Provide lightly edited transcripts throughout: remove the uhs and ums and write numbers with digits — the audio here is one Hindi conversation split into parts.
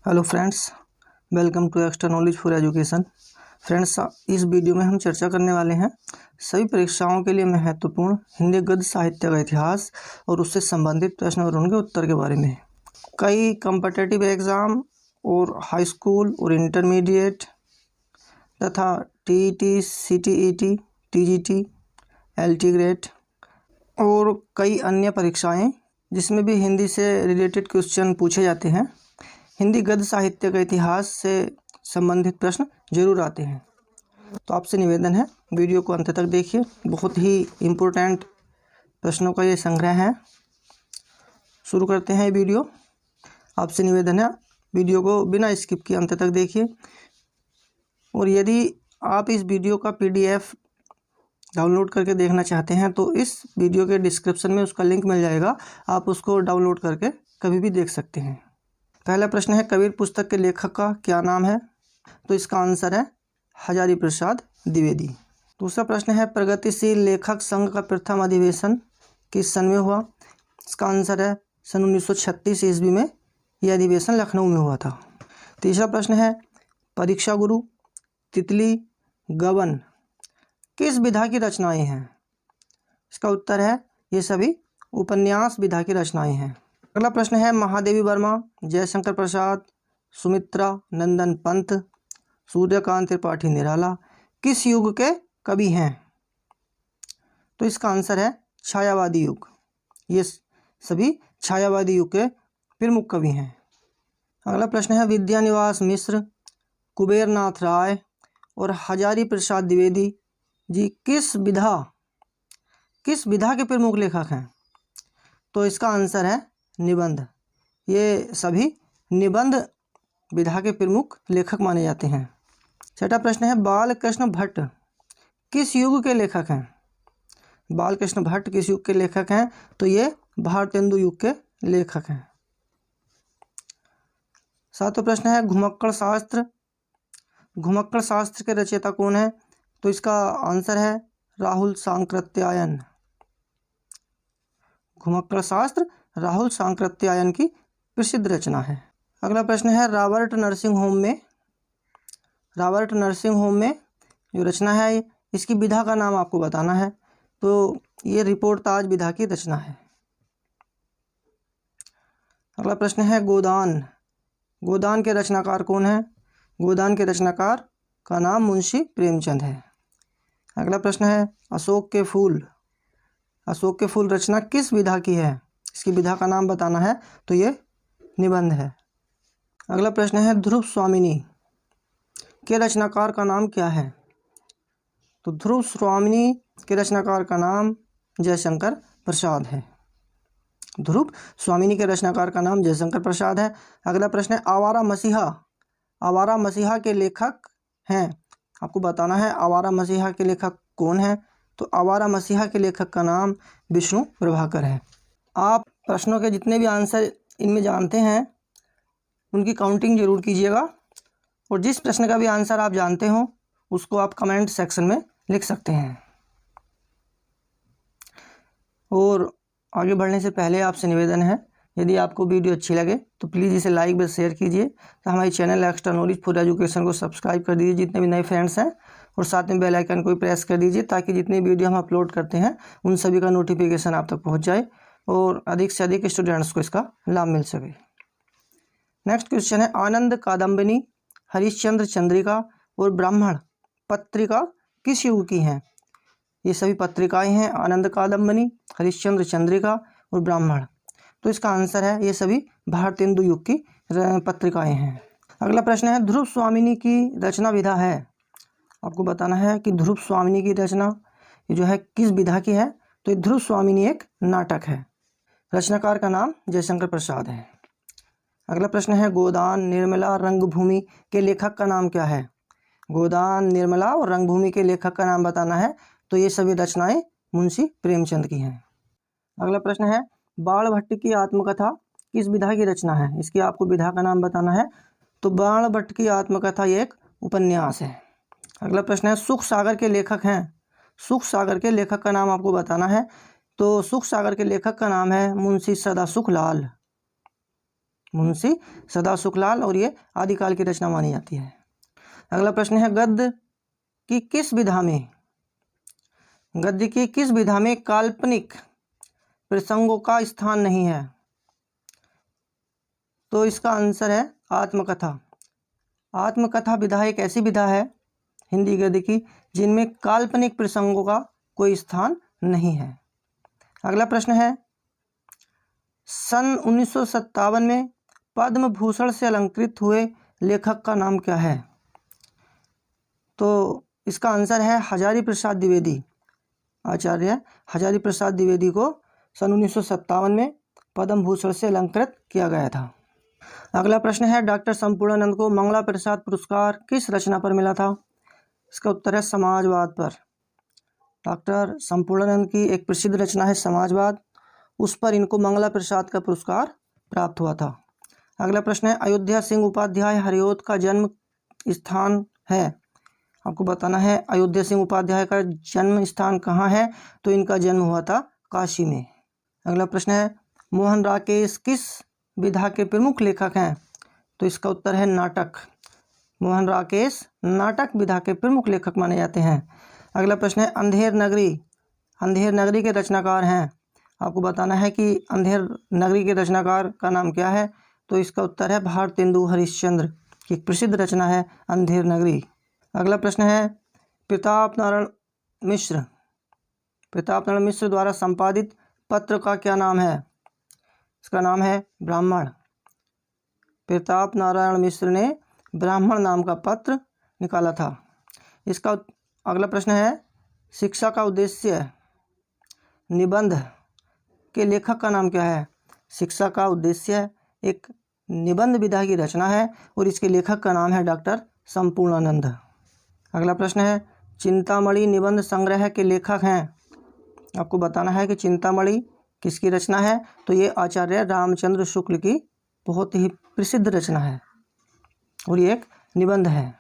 Hello friends, welcome to extra knowledge for education. Friends, इस वीडियो में हम चर्चा करने वाले हैं सभी परीक्षाओं के लिए महत्वपूर्ण हिंदी गद्य साहित्य का इतिहास और उससे संबंधित प्रश्न और उनके उत्तर के बारे में। कई कॉम्पिटिटिव एग्ज़ाम और हाई स्कूल और इंटरमीडिएट तथा TET, CTET, TGT, LT grade और कई अन्य परीक्षाएं जिसमें भी हिंदी से रिलेटेड क्वेश्चन पूछे जाते हैं, हिंदी गद्य साहित्य के इतिहास से संबंधित प्रश्न जरूर आते हैं। तो आपसे निवेदन है, वीडियो को अंत तक देखिए। बहुत ही इम्पोर्टेंट प्रश्नों का ये संग्रह है। शुरू करते हैं ये वीडियो। आपसे निवेदन है, वीडियो को बिना स्किप किए अंत तक देखिए। और यदि आप इस वीडियो का PDF डाउनलोड करके देखना चाहते हैं तो इस वीडियो के डिस्क्रिप्शन में उसका लिंक मिल जाएगा, आप उसको डाउनलोड करके कभी भी देख सकते हैं। पहला प्रश्न है, कबीर पुस्तक के लेखक का क्या नाम है? तो इसका आंसर है हजारी प्रसाद द्विवेदी। दूसरा प्रश्न है, प्रगतिशील लेखक संघ का प्रथम अधिवेशन किस सन में हुआ? इसका आंसर है सन 1936 ईस्वी में यह अधिवेशन लखनऊ में हुआ था। तीसरा प्रश्न है, परीक्षा गुरु, तितली, गबन किस विधा की रचनाएं हैं? इसका उत्तर है ये सभी उपन्यास विधा की रचनाएं हैं। अगला प्रश्न है, महादेवी वर्मा, जयशंकर प्रसाद, सुमित्रा नंदन पंत, सूर्यकांत त्रिपाठी निराला किस युग के कवि हैं? तो इसका आंसर है छायावादी युग। ये सभी छायावादी युग के प्रमुख कवि हैं। अगला प्रश्न है, विद्यानिवास मिश्र, कुबेरनाथ राय और हजारी प्रसाद द्विवेदी जी किस विधा के प्रमुख लेखक हैं? तो इसका आंसर है निबंध। ये सभी निबंध विधा के प्रमुख लेखक माने जाते हैं। छठा प्रश्न है, बालकृष्ण भट्ट किस युग के लेखक हैं? बालकृष्ण भट्ट किस युग के लेखक हैं? तो ये भारतेंदु युग के लेखक हैं। सातवां प्रश्न है, घुमक्कड़ शास्त्र के रचयिता कौन है? तो इसका आंसर है राहुल सांकृत्यायन। घुमक्कड़ शास्त्र राहुल सांकृत्यायन की प्रसिद्ध रचना है। अगला प्रश्न है, रॉबर्ट नर्सिंग होम में जो रचना है इसकी विधा का नाम आपको बताना है। तो ये रिपोर्टाज विधा की रचना है। अगला प्रश्न है, गोदान के रचनाकार कौन है? गोदान के रचनाकार का नाम मुंशी प्रेमचंद है। अगला प्रश्न है, अशोक के फूल रचना किस विधा की है? इसकी विधा का नाम बताना है। तो ये निबंध है। अगला प्रश्न है, ध्रुव स्वामिनी के रचनाकार का नाम क्या है? तो ध्रुव स्वामिनी के रचनाकार का नाम जयशंकर प्रसाद है। ध्रुव स्वामिनी के रचनाकार का नाम जयशंकर प्रसाद है। अगला प्रश्न है, आवारा मसीहा के लेखक हैं। आपको बताना है आवारा मसीहा के लेखक कौन है? तो आवारा मसीहा के लेखक का नाम विष्णु प्रभाकर है। आप प्रश्नों के जितने भी आंसर इनमें जानते हैं उनकी काउंटिंग जरूर कीजिएगा, और जिस प्रश्न का भी आंसर आप जानते हो उसको आप कमेंट सेक्शन में लिख सकते हैं। और आगे बढ़ने से पहले आपसे निवेदन है, यदि आपको वीडियो अच्छी लगे तो प्लीज़ इसे लाइक व शेयर कीजिए। तो हमारे channel extra knowledge for education को सब्सक्राइब कर दीजिए जितने भी नए फ्रेंड्स हैं, और साथ में बेल आइकन को भी प्रेस कर दीजिए ताकि जितनी वीडियो हम अपलोड करते हैं उन सभी का नोटिफिकेशन आप तक पहुंच जाए और अधिक से अधिक स्टूडेंट्स को इसका लाभ मिल सके। नेक्स्ट क्वेश्चन है, आनंद कादम्बिनी, हरिश्चंद्र चंद्रिका और ब्राह्मण पत्रिका किस युग की हैं? ये सभी पत्रिकाएं हैं, आनंद कादम्बिनी, हरिश्चंद्र चंद्रिका और ब्राह्मण। तो इसका आंसर है ये सभी भारतेंदु युग की पत्रिकाएं हैं। अगला प्रश्न है, ध्रुव स्वामिनी की रचना विधा है। आपको बताना है कि ध्रुव स्वामिनी की रचना ये जो है किस विधा की है? तो ये ध्रुव स्वामिनी एक नाटक है। रचनाकार का नाम जयशंकर प्रसाद है। अगला प्रश्न है, गोदान, निर्मला, रंगभूमि के लेखक का नाम क्या है? गोदान, निर्मला और रंगभूमि के लेखक का नाम बताना है। तो ये सभी रचनाएं मुंशी प्रेमचंद की हैं। अगला प्रश्न है, बाण भट्ट की आत्मकथा किस विधा की रचना है? इसकी आपको विधा का नाम बताना है। तो बाण भट्ट की आत्मकथा ये एक उपन्यास है। अगला प्रश्न है, सुख सागर के लेखक हैं। सुख सागर के लेखक का नाम आपको बताना है। तो सुख सागर के लेखक का नाम है मुंशी सदासुख लाल। मुंशी सदा सुखलाल, और ये आदिकाल की रचना मानी जाती है। अगला प्रश्न है गद्य की किस विधा में काल्पनिक प्रसंगों का स्थान नहीं है? तो इसका आंसर है आत्मकथा। आत्मकथा विधा एक ऐसी विधा है हिंदी गद्य की जिनमें काल्पनिक प्रसंगों का कोई स्थान नहीं है। अगला प्रश्न है सन 1957 में पद्म भूषण से अलंकृत हुए लेखक का नाम क्या है? तो इसका आंसर है हजारी प्रसाद द्विवेदी। आचार्य हजारी प्रसाद द्विवेदी को सन 1957 में पद्म भूषण से अलंकृत किया गया था। अगला प्रश्न है डॉक्टर संपूर्णानंद को मंगला प्रसाद पुरस्कार किस रचना पर मिला था? इसका उत्तर है समाजवाद पर। डॉक्टर संपूर्णानंद की एक प्रसिद्ध रचना है समाजवाद, उस पर इनको मंगला प्रसाद का पुरस्कार प्राप्त हुआ था। अगला प्रश्न है अयोध्या सिंह उपाध्याय हरिऔध का जन्म स्थान है? आपको बताना है अयोध्या सिंह उपाध्याय का जन्म स्थान कहाँ है? तो इनका जन्म हुआ था काशी में। अगला प्रश्न है मोहन राकेश किस विधा के प्रमुख लेखक हैं? तो इसका उत्तर है नाटक। मोहन राकेश नाटक विधा के प्रमुख लेखक माने जाते हैं। अगला प्रश्न है अंधेर नगरी के रचनाकार हैं? आपको बताना है कि अंधेर नगरी के रचनाकार का नाम क्या है? तो इसका उत्तर है भारतेंदु हरिश्चंद्र की एक प्रसिद्ध रचना है अंधेर नगरी। अगला प्रश्न है प्रताप नारायण मिश्र द्वारा संपादित पत्र का क्या नाम है? इसका नाम है ब्राह्मण। प्रताप नारायण मिश्र ने ब्राह्मण नाम का पत्र निकाला था। इसका अगला प्रश्न है शिक्षा का उद्देश्य निबंध के लेखक का नाम क्या है? शिक्षा का उद्देश्य एक निबंध विधा की रचना है और इसके लेखक का नाम है डॉक्टर संपूर्णानंद। अगला प्रश्न है चिंतामणि निबंध संग्रह के लेखक हैं? आपको बताना है कि चिंतामणि किसकी रचना है? तो ये आचार्य रामचंद्र शुक्ल की बहुत ही प्रसिद्ध रचना है और ये एक निबंध है।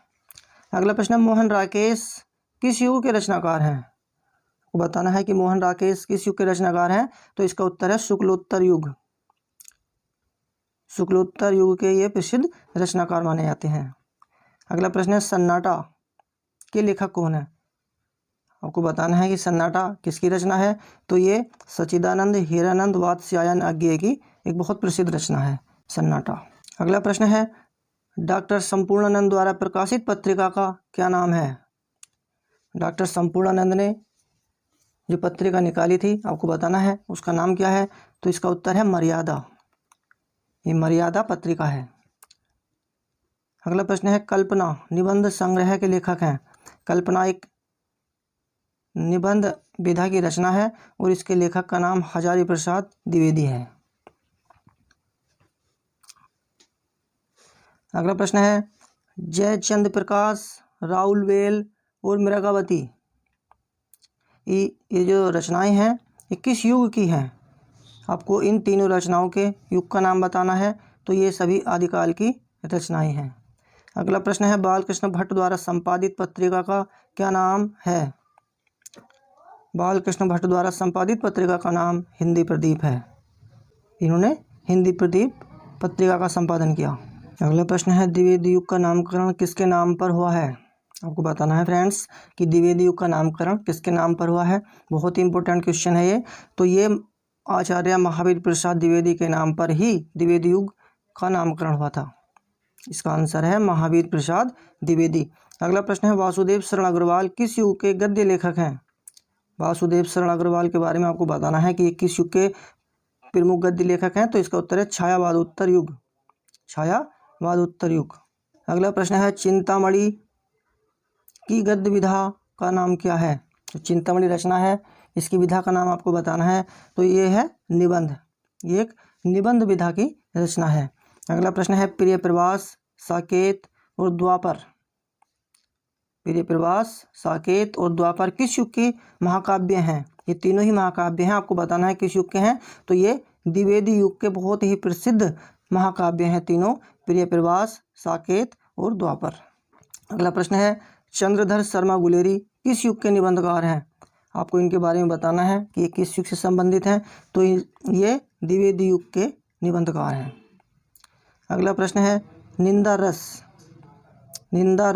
अगला प्रश्न है मोहन राकेश किस युग के रचनाकार हैं? आपको बताना है कि मोहन राकेश किस युग के रचनाकार हैं? तो इसका उत्तर है शुक्लोत्तर युग। शुक्लोत्तर युग के ये प्रसिद्ध रचनाकार माने जाते हैं। अगला प्रश्न है सन्नाटा के लेखक कौन है? आपको बताना है कि सन्नाटा किसकी रचना है? तो ये सच्चिदानंद हीरानंद वात्स्यायन अज्ञेय की एक बहुत प्रसिद्ध रचना है सन्नाटा। अगला प्रश्न है डॉक्टर संपूर्णानंद द्वारा प्रकाशित पत्रिका का क्या नाम है? डॉक्टर संपूर्णानंद ने जो पत्रिका निकाली थी आपको बताना है उसका नाम क्या है? तो इसका उत्तर है मर्यादा। ये मर्यादा पत्रिका है। अगला प्रश्न है कल्पना निबंध संग्रह के लेखक हैं? कल्पना एक निबंध विधा की रचना है और इसके लेखक का नाम हजारी प्रसाद द्विवेदी है। अगला प्रश्न है जयचंद प्रकाश, राहुल वेल और मृगावती ये जो रचनाएं हैं ये किस युग की हैं? आपको इन तीनों रचनाओं के युग का नाम बताना है। तो ये सभी आदिकाल की रचनाएं हैं। अगला प्रश्न है बालकृष्ण भट्ट द्वारा संपादित पत्रिका का क्या नाम है? बालकृष्ण भट्ट द्वारा संपादित पत्रिका का नाम हिंदी प्रदीप है। इन्होंने हिंदी प्रदीप पत्रिका का संपादन किया। अगला प्रश्न है द्विवेदी युग का नामकरण किसके नाम पर हुआ है? आपको बताना है फ्रेंड्स कि द्विवेदी युग का नामकरण किसके नाम पर हुआ है। बहुत ही इंपॉर्टेंट क्वेश्चन है ये। तो ये आचार्य महावीर प्रसाद द्विवेदी के नाम पर ही द्विवेदी युग का नामकरण हुआ था। इसका आंसर है महावीर प्रसाद द्विवेदी। अगला प्रश्न है वासुदेव शरण अग्रवाल किस युग के गद्य लेखक हैं? वासुदेव शरण अग्रवाल के बारे में आपको बताना है कि ये किस युग के प्रमुख गद्य लेखक हैं। तो इसका उत्तर है छायावादोत्तर युग। छायावादोत्तर युग। अगला प्रश्न है चिंतामणि की गद्य विधा का नाम क्या है? तो चिंतामणि रचना है, इसकी विधा का नाम आपको बताना है। तो ये है निबंध। ये एक निबंध विधा की रचना है। अगला प्रश्न है प्रिय प्रवास, साकेत और द्वापर। प्रिय प्रवास, साकेत और द्वापर किस युग की महाकाव्य हैं? ये तीनों ही महाकाव्य हैं। आपको बताना है किस युग के हैं। तो ये द्विवेदी युग के बहुत ही प्रसिद्ध महाकाव्य हैं तीनों, प्रिय प्रवास, साकेत और द्वापर। अगला प्रश्न है चंद्रधर शर्मा गुलेरी किस युग के निबंधकार हैं? आपको इनके बारे में बताना है कि ये किस युग से संबंधित हैं। तो ये द्विवेदी युग के निबंधकार हैं। अगला प्रश्न है निंदा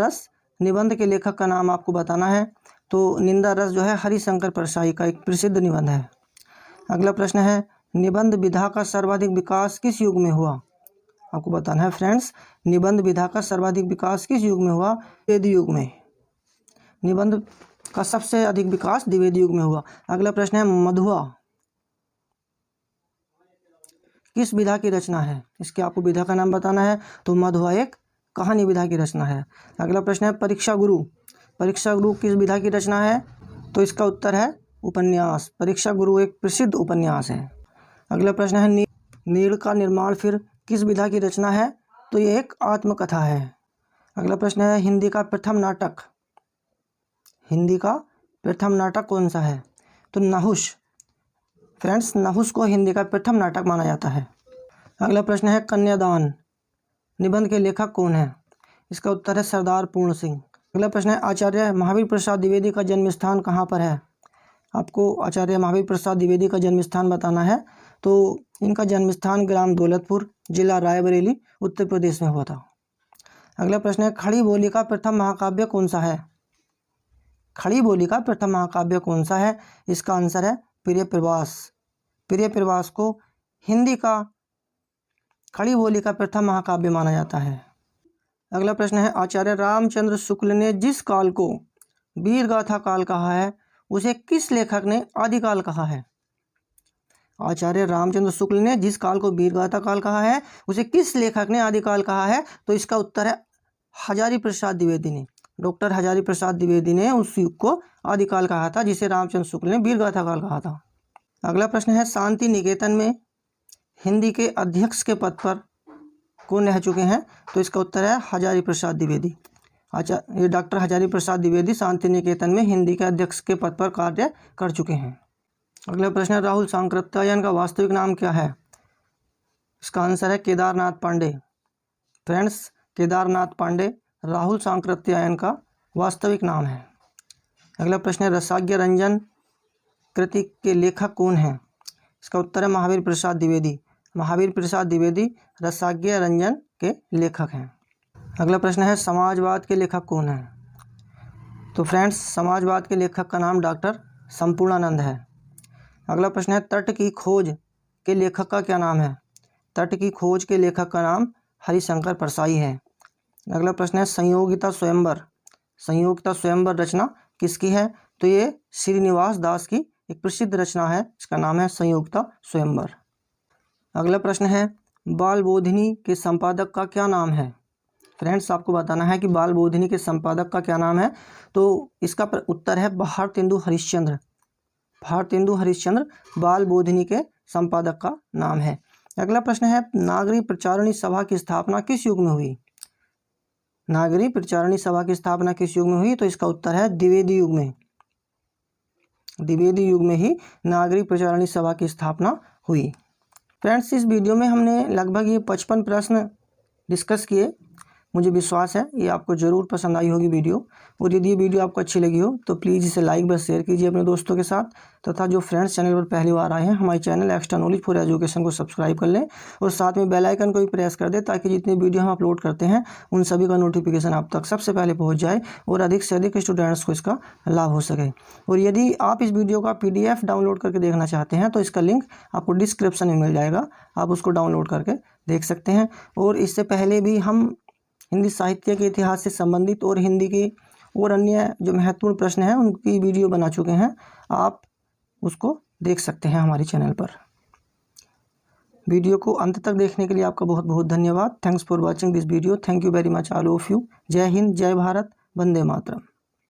रस निबंध के लेखक का नाम आपको बताना है। तो निंदा रस जो है हरिशंकर परसाई का एक प्रसिद्ध निबंध है। अगला प्रश्न है निबंध विधा का सर्वाधिक विकास किस युग में हुआ? आपको बताना है फ्रेंड्स, निबंध विधा का सर्वाधिक विकास किस युग में हुआ? द्विवेदी युग में। निबंध का सबसे अधिक विकास द्विवेदी युग में हुआ। अगला प्रश्न है मधुआ किस विधा की रचना है? इसके आपको विधा का नाम बताना है। तो मधुआ एक कहानी विधा की रचना है। अगला प्रश्न है परीक्षा गुरु किस विधा की रचना है? तो इसका उत्तर है उपन्यास। परीक्षा गुरु एक प्रसिद्ध उपन्यास है। अगला प्रश्न है नीड़ का निर्माण फिर किस विधा की रचना है? तो ये एक आत्मकथा है। अगला प्रश्न है हिंदी का प्रथम नाटक कौन सा है? तो नहुष। फ्रेंड्स, नहुष को हिंदी का प्रथम नाटक माना जाता है। अगला प्रश्न है कन्यादान निबंध के लेखक कौन है? इसका उत्तर है सरदार पूर्ण सिंह। अगला प्रश्न है आचार्य महावीर प्रसाद द्विवेदी का जन्म स्थान कहाँ पर है? आपको आचार्य महावीर प्रसाद द्विवेदी का जन्म स्थान बताना है। तो इनका जन्म स्थान ग्राम दौलतपुर, जिला रायबरेली, उत्तर प्रदेश में हुआ था। अगला प्रश्न है खड़ी बोली का प्रथम महाकाव्य कौन सा है? खड़ी बोली का प्रथम महाकाव्य कौन सा है? इसका आंसर है प्रिय प्रवास को हिंदी का खड़ी बोली का प्रथम महाकाव्य माना जाता है। अगला प्रश्न है आचार्य रामचंद्र शुक्ल ने जिस काल को वीरगाथा काल कहा है उसे किस लेखक ने आदिकाल कहा है? आचार्य रामचंद्र शुक्ल ने जिस काल को वीरगाथा काल कहा है उसे किस लेखक ने आदिकाल कहा है? तो इसका उत्तर है हजारी प्रसाद द्विवेदी ने। डॉक्टर हजारी प्रसाद द्विवेदी ने उस युग को आदिकाल कहा था जिसे रामचंद्र शुक्ल ने वीरगाथा काल कहा था। अगला प्रश्न है शांति निकेतन में हिंदी के अध्यक्ष के पद पर कौन रह चुके हैं? तो इसका उत्तर है हजारी प्रसाद द्विवेदी। ये डॉक्टर हजारी प्रसाद द्विवेदी शांति निकेतन में हिंदी के अध्यक्ष के पद पर कार्य कर चुके हैं। अगला प्रश्न है राहुल सांकृत्यायन का वास्तविक नाम क्या है? इसका आंसर है केदारनाथ पांडे। फ्रेंड्स, केदारनाथ पांडे राहुल सांकृत्यायन का वास्तविक नाम है। अगला प्रश्न है रसाज्ञ रंजन कृति के लेखक कौन हैं? इसका उत्तर है महावीर प्रसाद द्विवेदी। महावीर प्रसाद द्विवेदी रसाज्ञ रंजन के लेखक हैं। अगला प्रश्न है समाजवाद के लेखक कौन हैं? तो फ्रेंड्स, समाजवाद के लेखक का नाम डॉक्टर संपूर्णानंद है। अगला प्रश्न है तट की खोज के लेखक का क्या नाम है? तट की खोज के लेखक का नाम हरिशंकर परसाई है। अगला प्रश्न है संयोगिता स्वयंवर रचना किसकी है? तो ये श्रीनिवास दास की एक प्रसिद्ध रचना है, इसका नाम है संयोगिता स्वयंवर। अगला प्रश्न है बाल बोधिनी के संपादक का क्या नाम है? फ्रेंड्स, आपको बताना है कि बाल बोधिनी के संपादक का क्या नाम है। तो इसका उत्तर है भारतेंदु हरिश्चंद्र बाल बोधिनी के संपादक का नाम है। अगला प्रश्न है नागरी प्रचारणी सभा की स्थापना किस युग में हुई? नागरी प्रचारणी सभा की स्थापना किस युग में हुई? तो इसका उत्तर है द्विवेदी युग में ही नागरी प्रचारणी सभा की स्थापना हुई। फ्रेंड्स, इस वीडियो में हमने लगभग ये 55 प्रश्न डिस्कस किए। मुझे विश्वास है ये आपको ज़रूर पसंद आई होगी वीडियो। और यदि ये वीडियो आपको अच्छी लगी हो तो प्लीज़ इसे लाइक व शेयर कीजिए अपने दोस्तों के साथ, तथा जो फ्रेंड्स चैनल पर पहली बार आए हैं हमारे channel extra knowledge for education को सब्सक्राइब कर लें और साथ में बेल आइकन को भी प्रेस कर दें ताकि जितनी वीडियो हम अपलोड करते हैं उन सभी का नोटिफिकेशन आप तक सबसे पहले पहुँच जाए और अधिक से अधिक स्टूडेंट्स को इसका लाभ हो सके। और यदि आप इस वीडियो का PDF डाउनलोड करके देखना चाहते हैं तो इसका लिंक आपको डिस्क्रिप्शन में मिल जाएगा, आप उसको डाउनलोड करके देख सकते हैं। और इससे पहले भी हम हिंदी साहित्य के इतिहास से संबंधित और हिंदी की और अन्य जो महत्वपूर्ण प्रश्न हैं उनकी वीडियो बना चुके हैं, आप उसको देख सकते हैं हमारे चैनल पर। वीडियो को अंत तक देखने के लिए आपका बहुत बहुत धन्यवाद। Thanks for watching this video. Thank you very much all of you. जय हिंद, जय भारत, वंदे मातरम।